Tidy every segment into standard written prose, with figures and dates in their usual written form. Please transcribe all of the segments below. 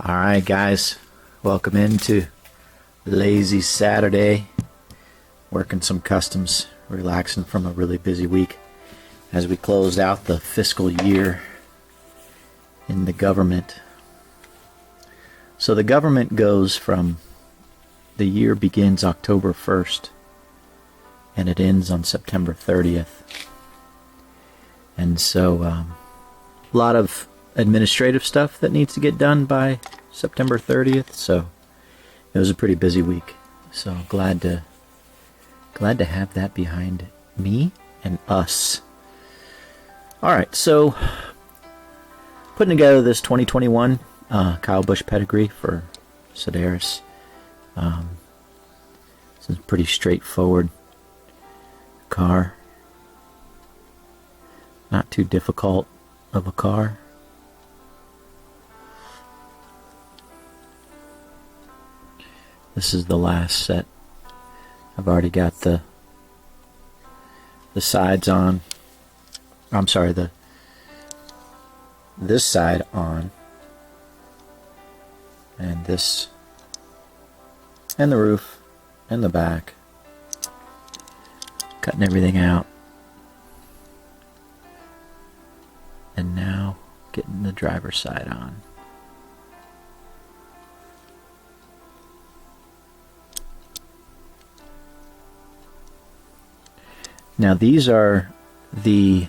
All right, guys, welcome into Lazy Saturday. Working some customs, relaxing from a really busy week as we closed out the fiscal year in the government. So the government goes from the year begins October 1st and it ends on September 30th. And so a lot of administrative stuff that needs to get done by September 30th, so it was a pretty busy week. So glad to have that behind me and us. All right, so putting together this 2021 Kyle Busch pedigree for Sedaris. This is a pretty straightforward car, not too difficult of a car. This is the last set. I've already got the sides on. I'm sorry, this side on, and this, and the roof, and the back. Cutting everything out, and now getting the driver's side on. Now these are the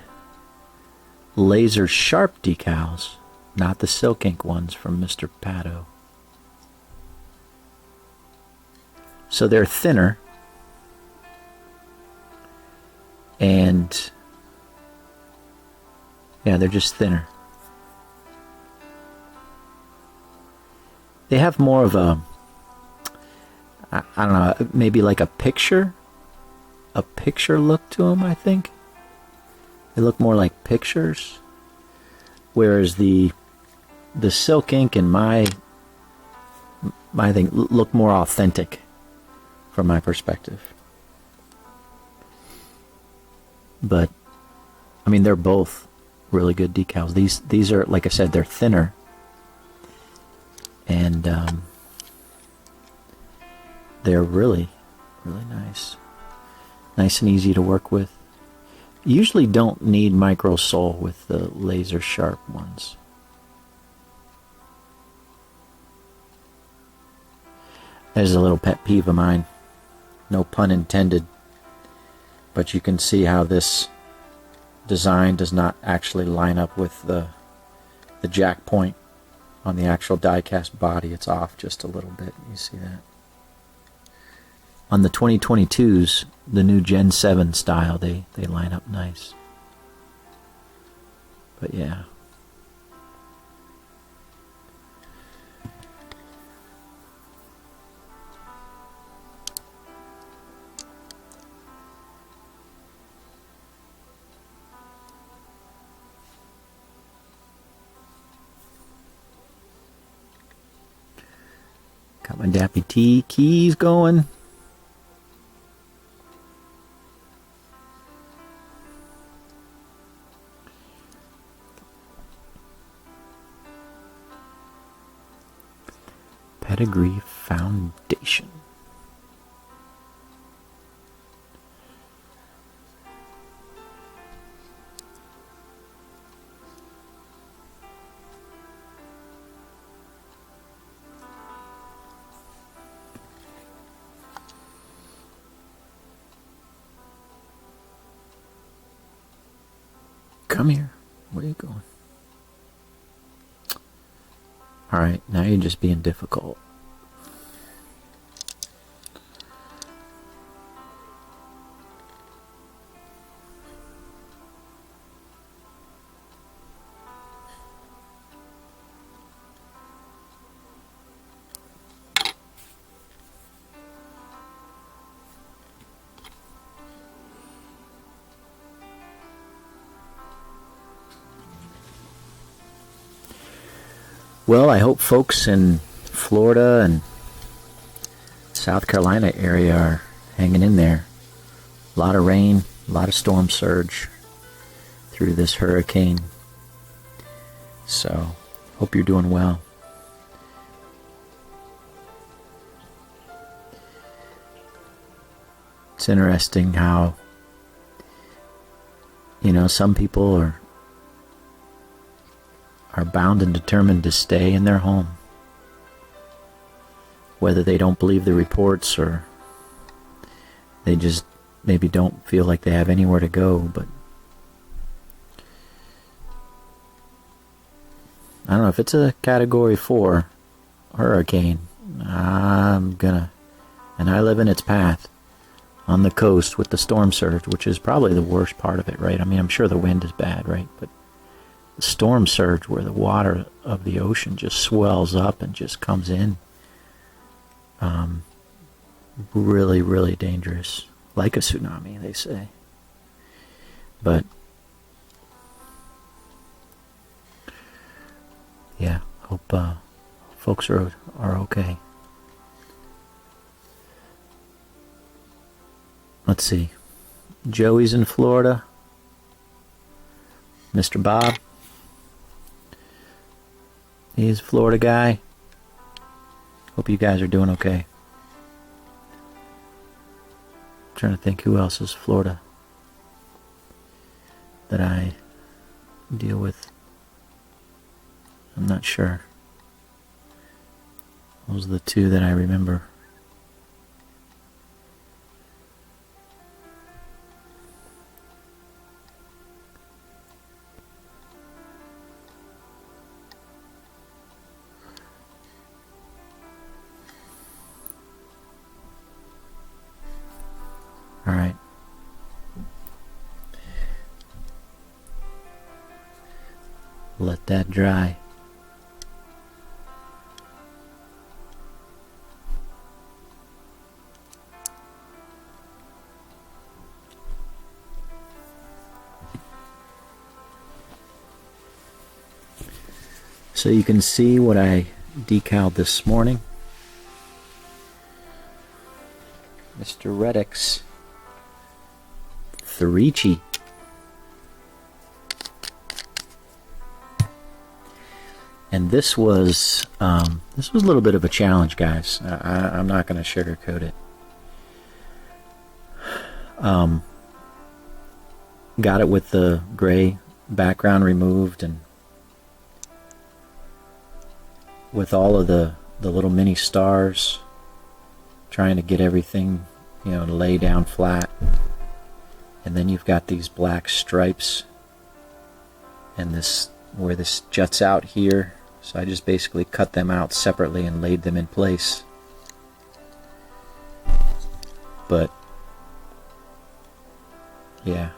laser sharp decals, not the silk ink ones from Mr. Pato. So they're thinner, and yeah, they're just thinner. They have more of a, I don't know, maybe like a picture look to them, I think. They look more like pictures, whereas the silk ink and my thing look more authentic from my perspective. But I mean, they're both really good decals. These are, like I said, they're thinner, and they're really nice. Nice and easy to work with. Usually don't need micro sole with the laser sharp ones. There's a little pet peeve of mine. No pun intended. But you can see how this design does not actually line up with the jack point on the actual die-cast body. It's off just a little bit. You see that? On the 2022s, the new Gen 7 style, they line up nice. But yeah. Got my Dappy T keys going. Pedigree Foundation. Come here. Where are you going? Alright, now you're just being difficult. Well, I hope folks in Florida and South Carolina area are hanging in there. A lot of rain, a lot of storm surge through this hurricane. So, hope you're doing well. It's interesting how, some people are bound and determined to stay in their home, whether they don't believe the reports or they just maybe don't feel like they have anywhere to go. But I don't know, if it's a Category 4 hurricane, and I live in its path on the coast with the storm surge, which is probably the worst part of it, right? I mean, I'm sure the wind is bad, right? But the storm surge, where the water of the ocean just swells up and just comes in, really, really dangerous. Like a tsunami, they say. But yeah, hope folks are okay. Let's see. Joey's in Florida. Mr. Bob. He's a Florida guy. Hope you guys are doing okay. I'm trying to think who else is Florida that I deal with. I'm not sure. Those are the two that I remember. All right. Let that dry. So you can see what I decaled this morning. Mr. Reddick's Therici. And this was a little bit of a challenge, guys. I'm not going to sugarcoat it. Got it with the gray background removed, and with all of the little mini stars, trying to get everything, to lay down flat. And then you've got these black stripes, and where this juts out here. So I just basically cut them out separately and laid them in place. But yeah,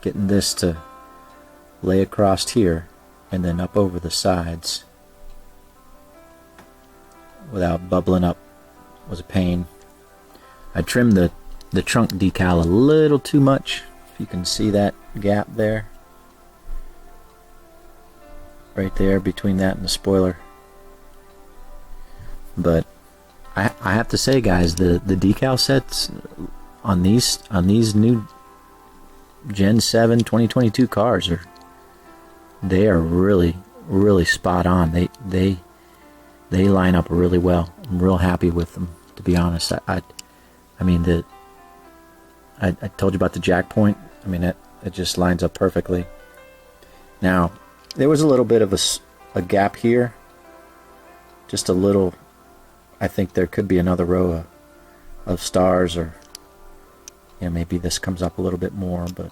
getting this to lay across here and then up over the sides without bubbling up was a pain. I trimmed the trunk decal a little too much. If you can see that gap there, right there between that and the spoiler. But I have to say, guys, the decal sets on these new Gen 7 2022 cars they are really, really spot on. They line up really well. I'm real happy with them, to be honest. I mean, I told you about the jack point. I mean, it just lines up perfectly. Now, there was a little bit of a gap here. Just a little. I think there could be another row of stars, or maybe this comes up a little bit more, but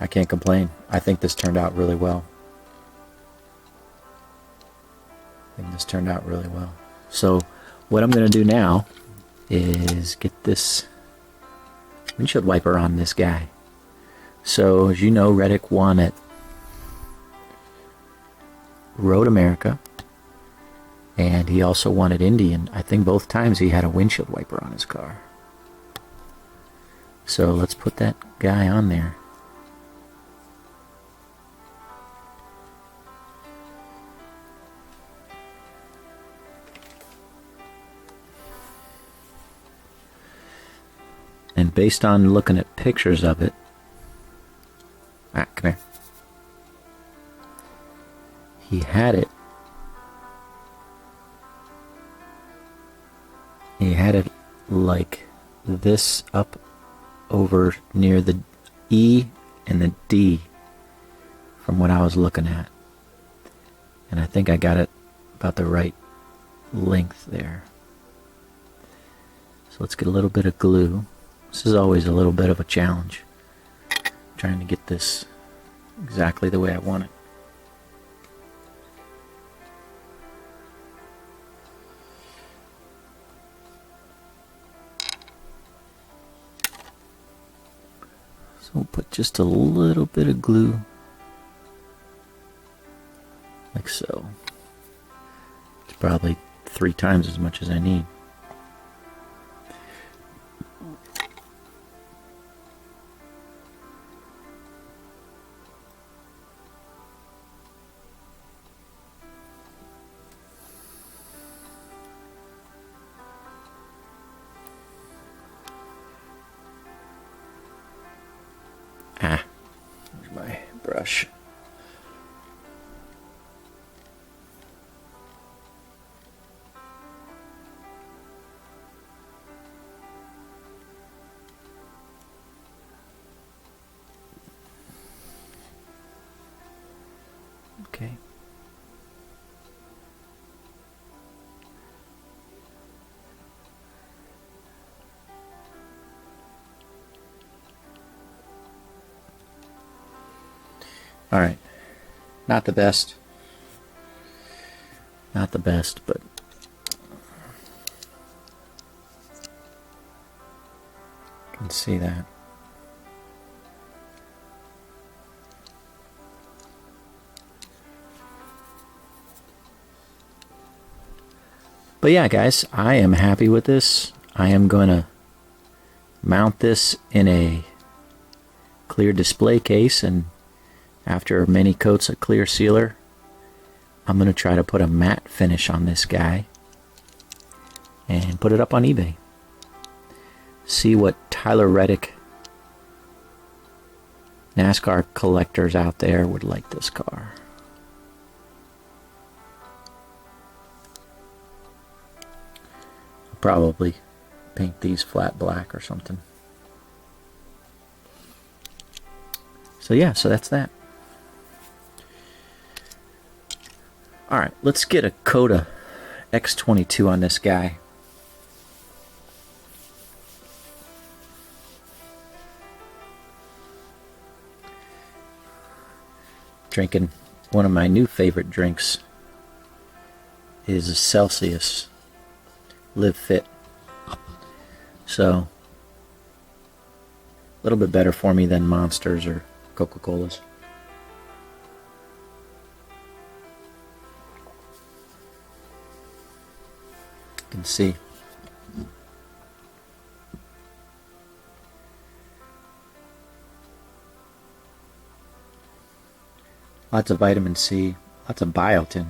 I can't complain. I think this turned out really well. So what I'm going to do now is get this windshield wiper on this guy. So as you know, Reddick won at Road America, and he also won at Indy, and I think both times he had a windshield wiper on his car. So let's put that guy on there. And based on looking at pictures of it, come here. He had it He had it like this up over near the E and the D from what I was looking at. And I think I got it about the right length there. So let's get a little bit of glue. This is always a little bit of a challenge, trying to get this exactly the way I want it. So we'll put just a little bit of glue, like so. It's probably 3 times as much as I need. Where's my brush? Okay. All right. Not the best. Not the best, but you can see that. But yeah, guys, I am happy with this. I am going to mount this in a clear display case, and after many coats of clear sealer, I'm going to try to put a matte finish on this guy and put it up on eBay. See what Tyler Reddick NASCAR collectors out there would like this car. I'll probably paint these flat black or something. So yeah, so that's that. Alright, let's get a coat of X22 on this guy. Drinking one of my new favorite drinks is a Celsius Live Fit. So, a little bit better for me than Monsters or Coca-Colas. You can see. Lots of vitamin C, lots of biotin.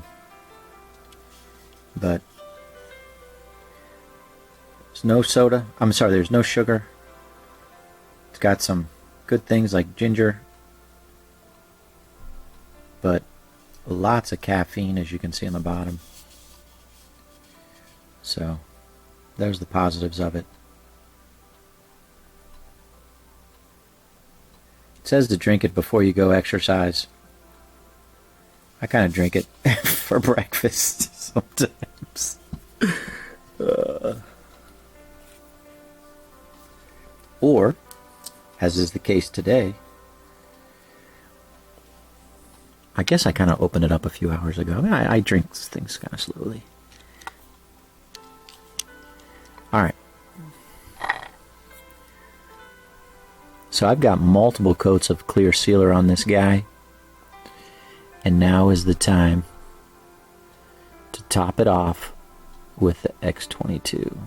But there's no soda. I'm sorry, there's no sugar. It's got some good things like ginger, but lots of caffeine, as you can see on the bottom. So there's the positives of it. It says to drink it before you go exercise. I kind of drink it for breakfast sometimes. Or, as is the case today, I guess I kind of opened it up a few hours ago. I drink things kind of slowly. Alright. So I've got multiple coats of clear sealer on this guy. And now is the time to top it off with the X22.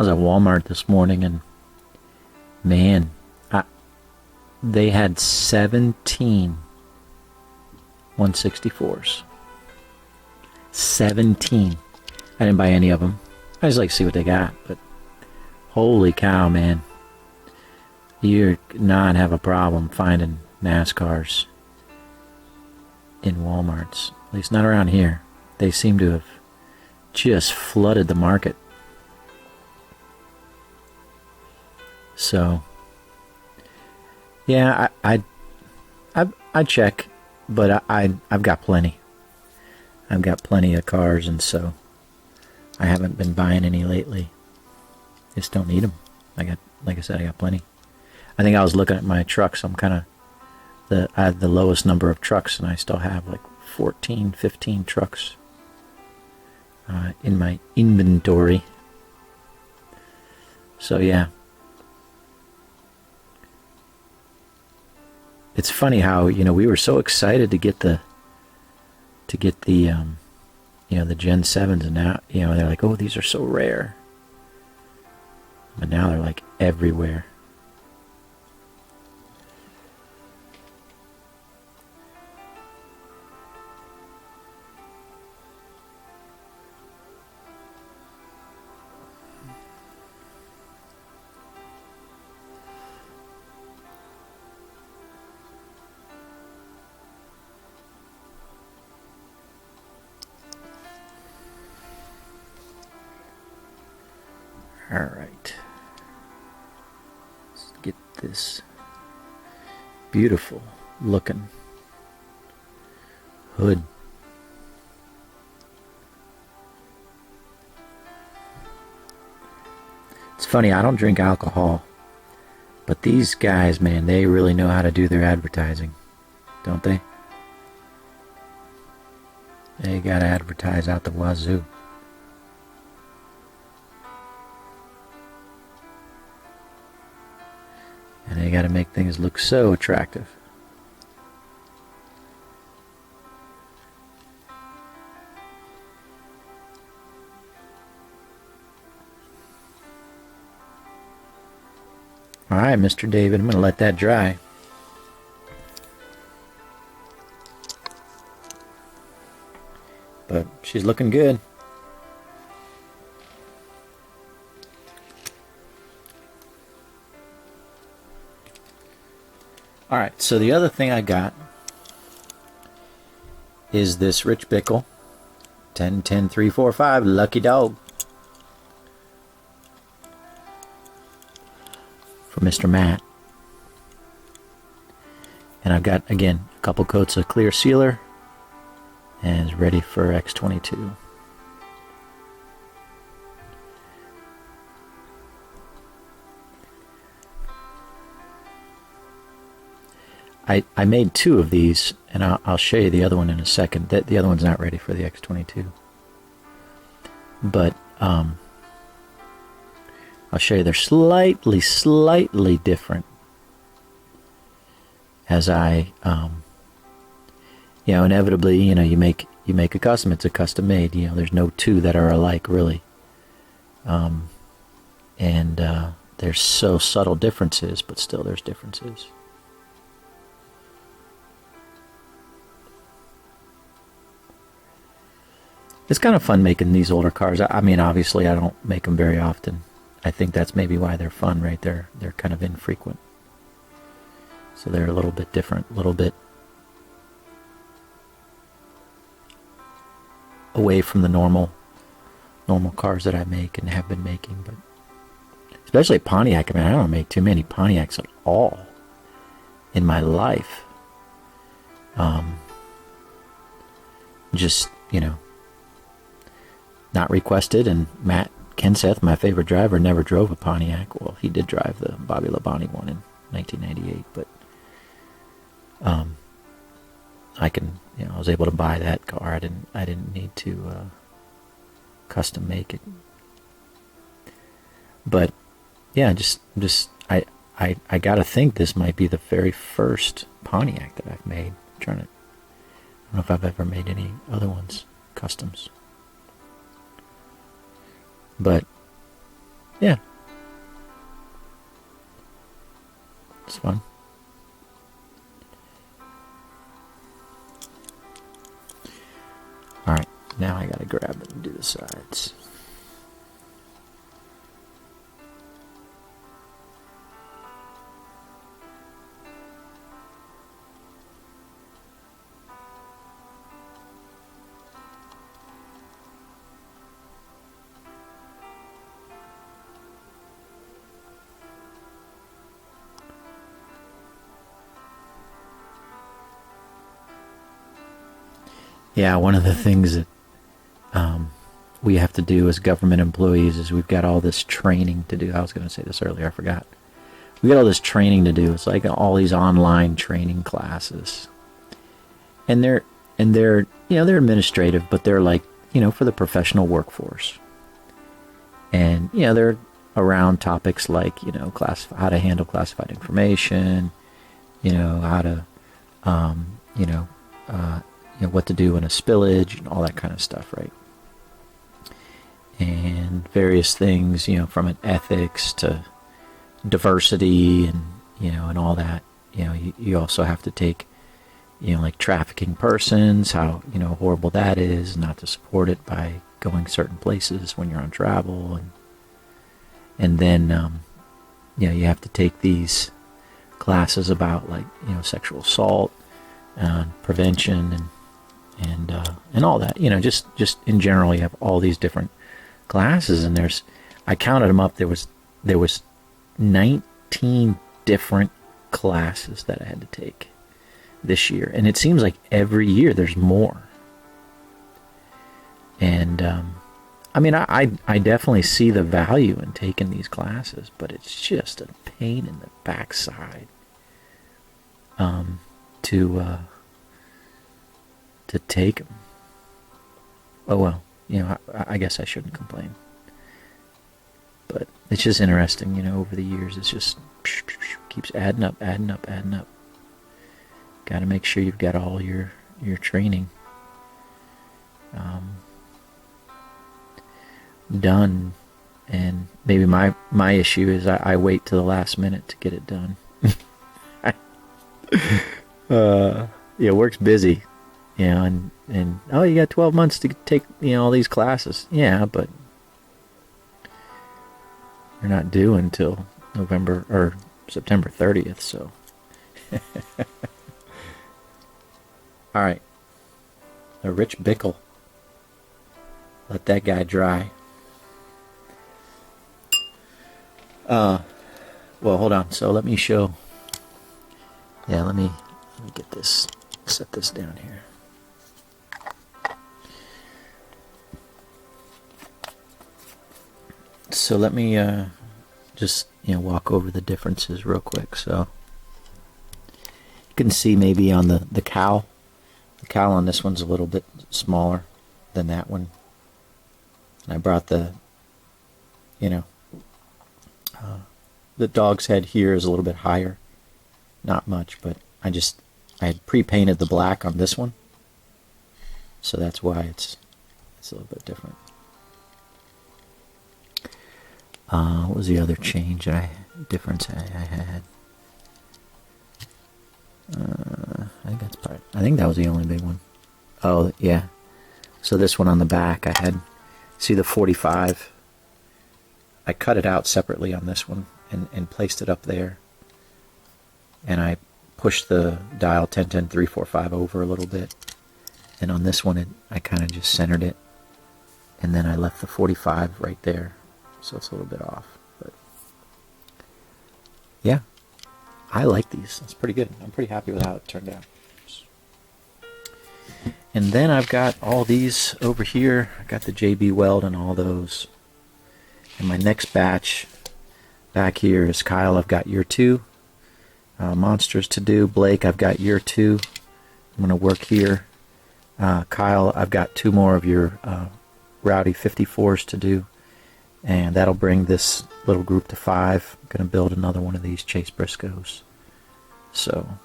was at Walmart this morning, and man, they had 17 164s. 17. I didn't buy any of them. I just like to see what they got, but holy cow, man. You not have a problem finding NASCARs in Walmarts. At least not around here. They seem to have just flooded the market. So, yeah, I check, but I've got plenty. I've got plenty of cars, and so I haven't been buying any lately. Just don't need them. Like I said, I got plenty. I think I was looking at my trucks. I have the lowest number of trucks, and I still have like 14, 15 trucks in my inventory. So yeah. It's funny how, we were so excited to get the the Gen 7s, and now, they're like, oh, these are so rare. But now they're like everywhere. All right, let's get this beautiful looking hood. It's funny, I don't drink alcohol, but these guys, man, they really know how to do their advertising, don't they? They gotta advertise out the wazoo. And they got to make things look so attractive. All right, Mr. David, I'm going to let that dry. But she's looking good. Alright, so the other thing I got is this Rich Bickle 10-10-3-4-5 Lucky Dog for Mr. Matt. And I've got, again, a couple coats of clear sealer and it's ready for X22. I made 2 of these, and I'll show you the other one in a second. The other one's not ready for the X22. But I'll show you they're slightly different. As I, inevitably, you make a custom. It's a custom made. There's no 2 that are alike, really. There's so subtle differences, but still there's differences. It's kind of fun making these older cars. I mean, obviously, I don't make them very often. I think that's maybe why they're fun, right? They're kind of infrequent. So they're a little bit different, a little bit away from the normal cars that I make and have been making. But especially Pontiac. I mean, I don't make too many Pontiacs at all in my life. Just, not requested, and Matt Kenseth, my favorite driver, never drove a Pontiac. Well, he did drive the Bobby Labonte one in 1998, but I was able to buy that car. I didn't need to custom make it. But yeah, I gotta think this might be the very first Pontiac that I've made. I don't know if I've ever made any other ones, customs. But Yeah. It's fun. Alright, now I gotta grab it and do the sides. Yeah, one of the things that we have to do as government employees is we've got all this training to do. I was going to say this earlier, I forgot. We got all this training to do. It's like all these online training classes, and they're they're administrative, but they're like for the professional workforce, and they're around topics like how to handle classified information, how to what to do in a spillage and all that kind of stuff, right? And various things, from an ethics to diversity and and all that. You also have to take like trafficking persons, how horrible that is, not to support it by going certain places when you're on travel, and then you have to take these classes about like sexual assault and prevention and all that. Just in general, you have all these different classes, and I counted them up. There was 19 different classes that I had to take this year, and it seems like every year there's more. And I mean, I definitely see the value in taking these classes, but it's just a pain in the backside to take them. Oh well, I guess I shouldn't complain. But it's just interesting, over the years, it's just keeps adding up. Got to make sure you've got all your training done, and maybe my issue is I wait till the last minute to get it done. Work's busy, and oh, you got 12 months to take all these classes. Yeah, but you're not due until November or September 30th, so. All right, a rich Bickle. Let that guy dry. Well, hold on. So let me show. Yeah, let me get this. Set this down here. So let me just walk over the differences real quick. So you can see maybe on the cowl. The cowl on this one's a little bit smaller than that one. And I brought the dog's head here is a little bit higher. Not much, but I had pre-painted the black on this one. So that's why it's a little bit different. What was the other change difference I had? I think that was the only big one. Oh yeah. So this one on the back, I had, see the 45. I cut it out separately on this one and placed it up there. And I pushed the dial 10-10-345 over a little bit. And on this one, I kind of just centered it. And then I left the 45 right there. So it's a little bit off. But yeah, I like these. It's pretty good. I'm pretty happy with how it turned out. And then I've got all these over here. I got the JB Weld and all those. And my next batch back here is Kyle. I've got year 2. Monsters to do. Blake, I've got year 2. I'm going to work here. Kyle, I've got 2 more of your Rowdy 54s to do. And that'll bring this little group to 5. I'm going to build another one of these Chase Briscoes. So,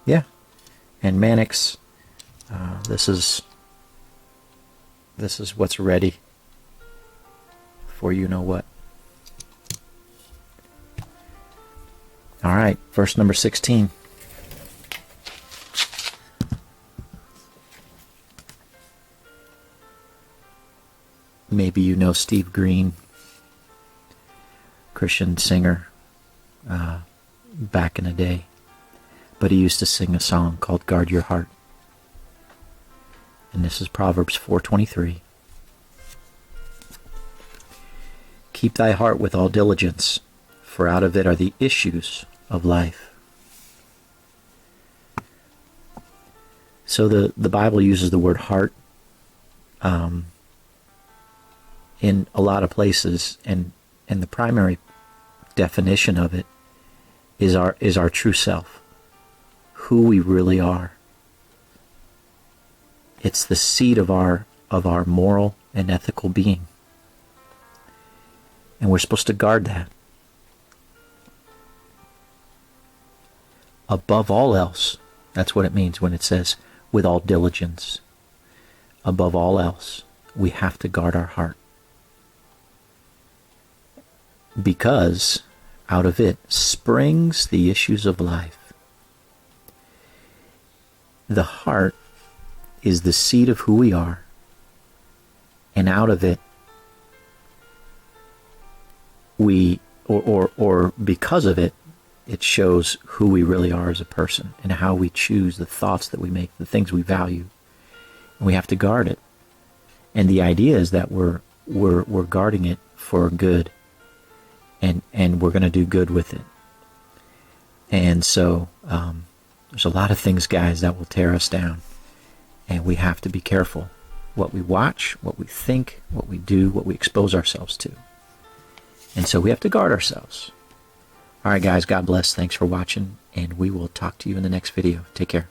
yeah. And Mannix, this is what's ready for you know what. All right, verse number 16. Maybe you know Steve Green, Christian singer, back in the day. But he used to sing a song called Guard Your Heart. And this is Proverbs 4:23. Keep thy heart with all diligence, for out of it are the issues of life. So the Bible uses the word heart in a lot of places, and the primary definition of it is our true self, who we really are. It's the seat of our moral and ethical being. And we're supposed to guard that. Above all else, that's what it means when it says, with all diligence. Above all else, we have to guard our heart. Because out of it springs the issues of life. The heart is the seat of who we are, and out of it or because of it, it shows who we really are as a person and how we choose, the thoughts that we make, the things we value. And we have to guard it. And the idea is that we're guarding it for good, and we're going to do good with it. And so there's a lot of things, guys, that will tear us down. And we have to be careful what we watch, what we think, what we do, what we expose ourselves to. And so we have to guard ourselves. All right, guys, God bless. Thanks for watching, and we will talk to you in the next video. Take care.